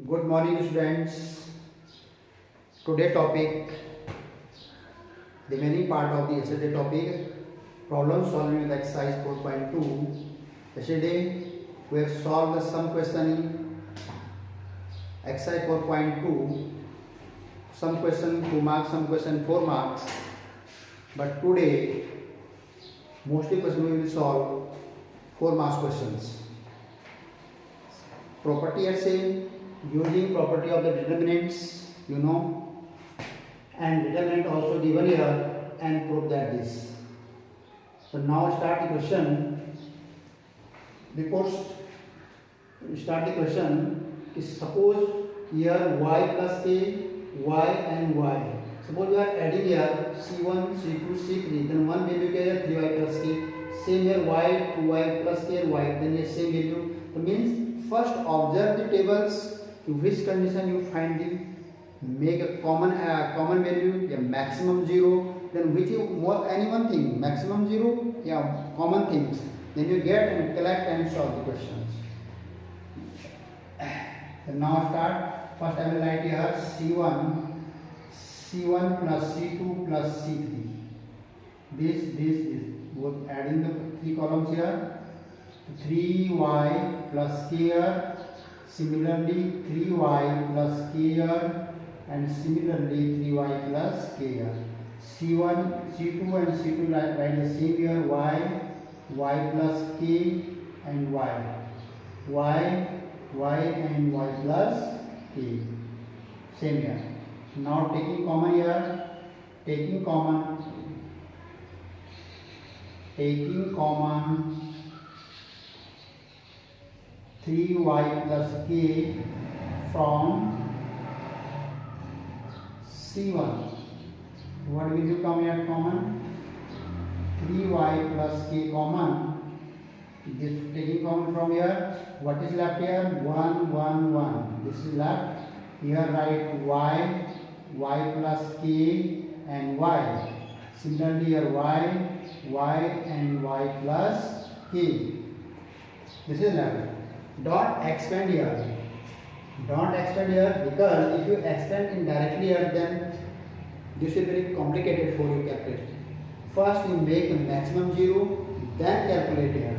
Good morning, students. Today topic, the remaining part of the yesterday topic, problem solving with exercise 4.2. Yesterday we have solved some question in exercise 4.2. Some question 2 marks, some question 4 marks. But today mostly question we will solve 4 marks questions. Property are same. Using property of the determinants, and determinant also given here, and prove that this. So now start the question. Before start the question, suppose here y plus k, y and y. Suppose we are adding here c1, c2, c3. Then one value here 3y plus k. Same here y, 2y plus k and y. Then here same value. So means first observe the tables. To which condition you find the make a common value, a maximum 0, then which you more any one thing, maximum 0, common things, then you get and collect and solve the questions. And now start. First I will write here c1 plus c2 plus c3. This both adding the three columns here. 3y plus k here. Similarly 3y plus k here, and similarly 3y plus k here. C1, C2 and C2 write the same here, y plus k and y and y plus k. Same here. Now taking common here, taking common 3y plus k from C1. What will you come here common? 3y plus k common. This taking common from here. What is left here? 1, 1, 1. This is left. Here write y plus k and y. Similarly here y and y plus k. This is left. Don't expand here. Don't expand here, because if you expand indirectly here, then this will be very complicated for you to calculate. First you make the maximum 0, then calculate here.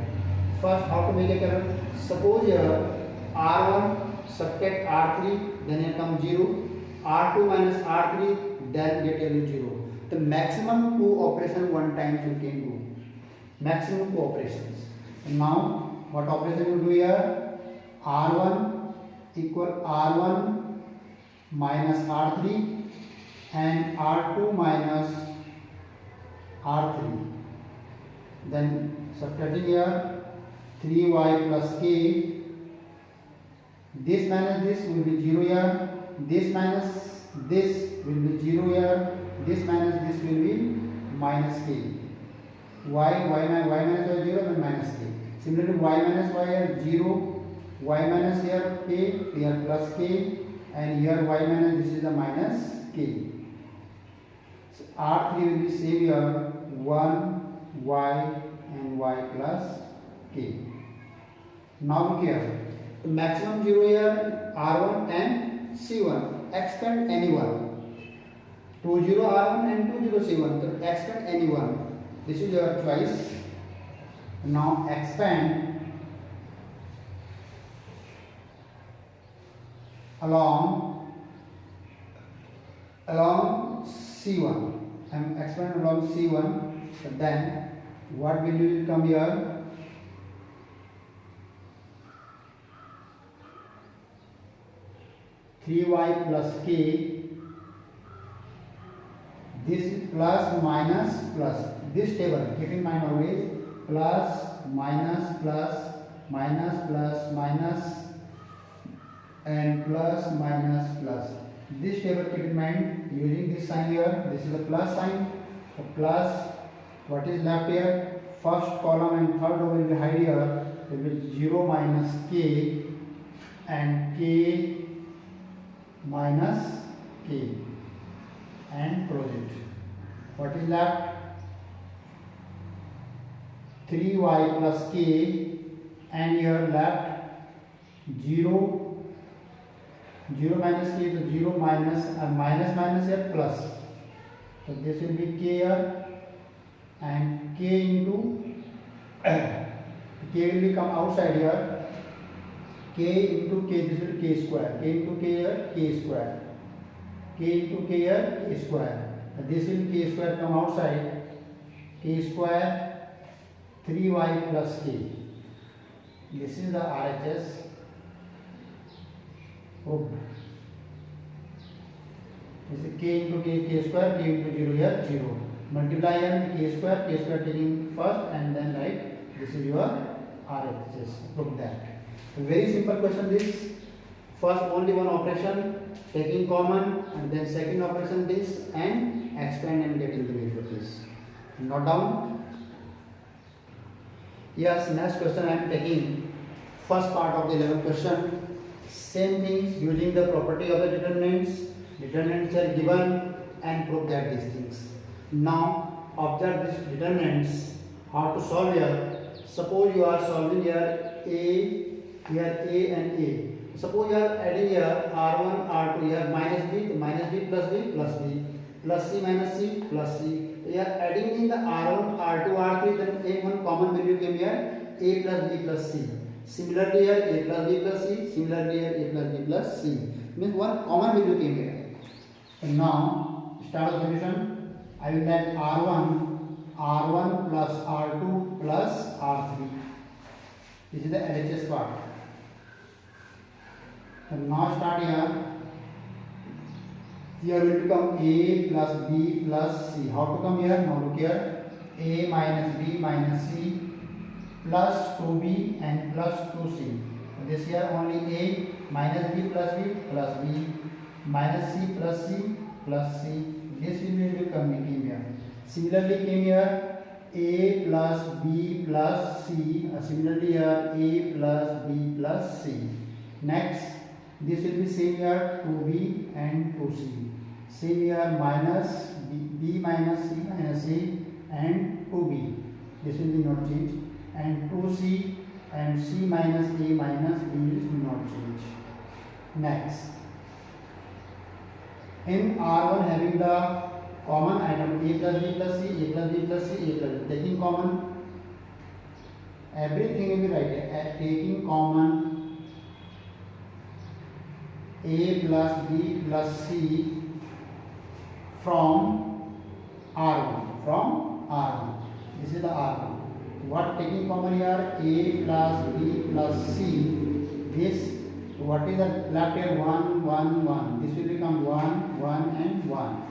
First how to make a calculation? Suppose here R1 subtract R3, then here comes 0. R2 minus R3, then get value 0. The maximum 2 operations one time you can do. Maximum 2 operations. And now what operation you do here? R1 equal R1 minus R3 and R2 minus R3. Then subtracting here 3y plus k. This minus this will be 0 here. This minus this will be 0 here. This minus this will be minus k. Y minus y 0 and minus k. Similarly y minus y here 0. Y minus here k, here plus k, and here y minus this is the minus k. So R3 will be same here 1 y and y plus k. Now look here. The maximum 0 here R1 and C1. Expand any one. 2 0 R1 and 2 0 C1. So expand any one. This is your choice. Now expand along C1. I am expanding along C1. So then what value will come here? (3y plus k). This is plus minus plus. This table, keep in mind always, plus minus plus minus plus minus and plus minus plus. This table keep in mind using this sign here. This is a plus sign. So plus, what is left here? First column and third row will be hide here. It will be 0 minus k and k minus k, and close it. What is left? 3y plus k, and here left 0 0 minus k, so 0 minus minus minus here plus. So this will be k here, and k into k will be come outside here. K into k, this will be k square. K into k here, k square. K into k here, k square. And this will be k square come outside. K square 3y plus k. This is the RHS. Oh. This is k into k square, k into 0 here, 0. Multiply here k square taking first, and then write this is your RHS. Prove that. A very simple question this. First only one operation taking common, and then second operation this, and expand and getting the value of this. Note down. Yes, next question I am taking first part of the 11th question. Same things using the property of the determinants. Determinants are given and prove that these things. Now observe these determinants. How to solve here? Suppose you are solving here A and A. Suppose you are adding here R1, R2, here minus B plus B plus B, plus C minus C plus C. You are adding in the R1, R2, R3, then a one common value came here, A plus B plus C. Similarly here A plus B plus C, similarly here A plus B plus C. Means one common value came here. And now start the solution. I will add R1 plus R2 plus R3. This is the LHS part. And now start here. Here will become A plus B plus C. How to come here? Now look here. A minus B minus C plus 2B and plus 2C. This here only A minus B plus B minus C plus C plus C. This will become here. Similarly came here A plus B plus C. Similarly here A plus B plus C. Next this will be same here 2B and 2C. Same here minus B minus C minus C and 2B. This will be not change. And 2C and C minus A minus B will not change. Next, in R1 having the common item A plus B plus C, A plus B plus C, A plus B. Taking common, everything will be right here. Taking common A plus B plus C from R1. This is the R1. What taking common here? A plus B plus C. This, what is the left here? 1, 1, 1. This will become 1, 1 and 1.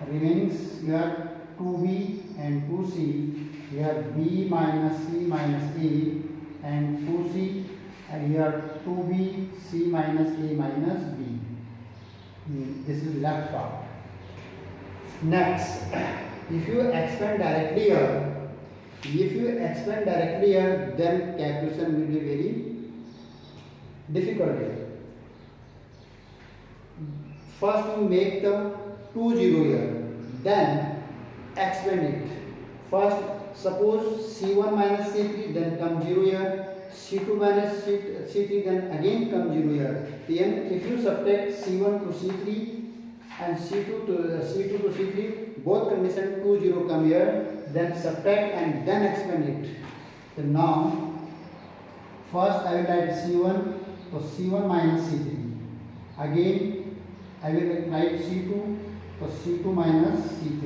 Remaining here 2B and 2C. Here B minus C minus A and 2C. And here 2B, C minus A minus B. This is left part. Next, if you expand directly here, then calculation will be very difficult here. First you make the 2 0 here, then expand it. First suppose C1 minus C3, then come 0 here. C2 minus C3, then again come 0 here. Then if you subtract C1 to C3 and C2 to C3, both condition 2 0 come here, then subtract and then expand it. So now first I will write C1, so C1 minus C3. Again I will write C2, so C2 minus C3.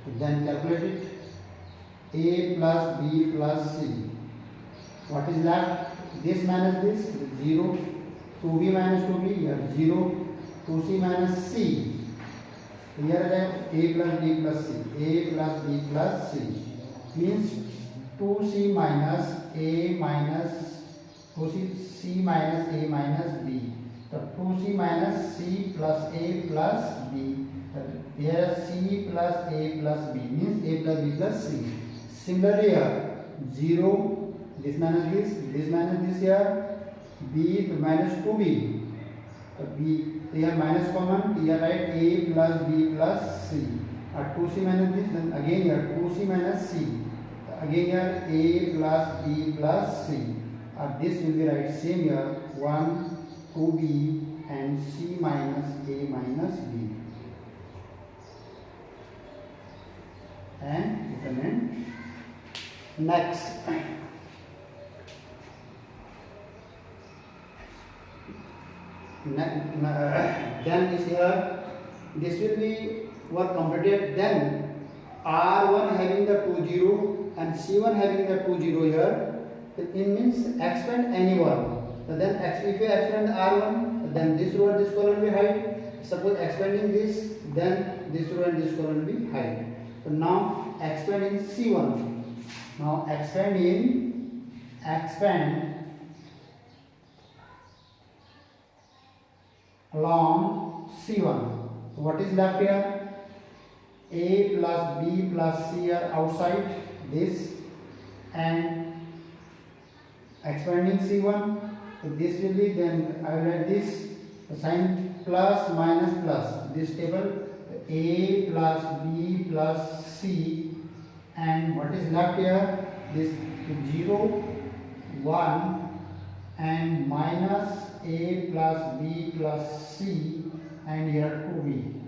So then calculate it. A plus B plus C. What is left? This minus this, 0. 2B minus 2B, here 0. 2C minus C. Here A plus B plus C. A plus B plus C. Means 2C minus A minus 2C minus A minus B. So 2C minus C plus A plus B. Here C plus A plus B means A plus B plus C. Similarly here 0. This minus this here, B to minus 2B. So B, here minus common, here write A plus B plus C. 2C minus this, then again here 2C minus C. Again here A plus B plus C. This will be right same here 1, 2B and C determinant. Next, then is here, this will be work completed. Then R1 having the 2 0 and C1 having the 2 0 here, it means expand any one. So then if you expand R1, then this row and this column will be hide. Suppose expanding this, then this row and this column will be hide. So now expand in C1. Now expand along C1. So what is left here? A plus B plus C are outside this, and expanding C1. So this will be, then I will write this sign plus minus plus. This table A plus B plus C, and what is left here? This 0, 1 and minus A plus B plus C, and here 2B.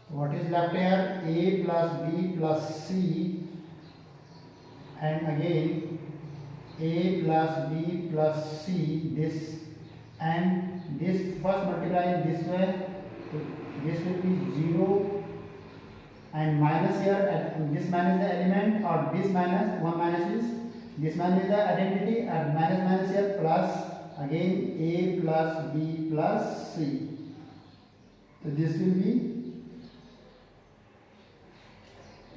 What is left here? A plus B plus C, and again A plus B plus C, this, and this first multiply this way, so this will be 0 and minus here, and this minus the element, or this minus, 1 minus this minus the identity, and minus here plus, again A plus B plus C. So this will be,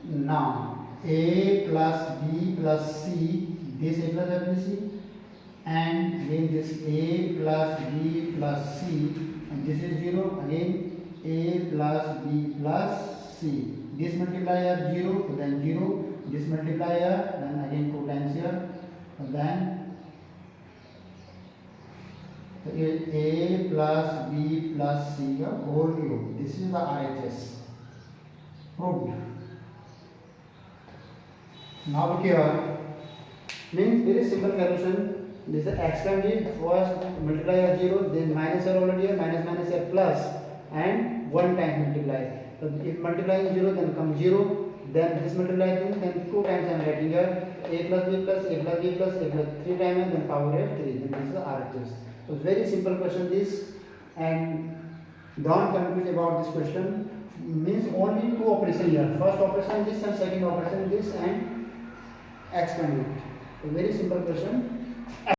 now A plus B plus C, this A plus B C, and again this A plus B plus C, and this is 0, again A plus B plus C. This multiplier 0, then 0, this multiplier, then again 2 times here, then A plus B plus C whole cube. This is the RHS proved. Now look here, means very simple calculation. This is expand it, first multiply 0, then minus are already here, minus here plus, and 1 time multiply. So if multiplying 0, then come 0, then this multiply, then 2 times I am writing here, A plus B plus A plus B plus A plus 3 times, and then power here 3, then this is the RHS. So very simple question this, and don't confuse about this question. Means only 2 operations here, first operation this and second operation this, and expand it. A very simple question.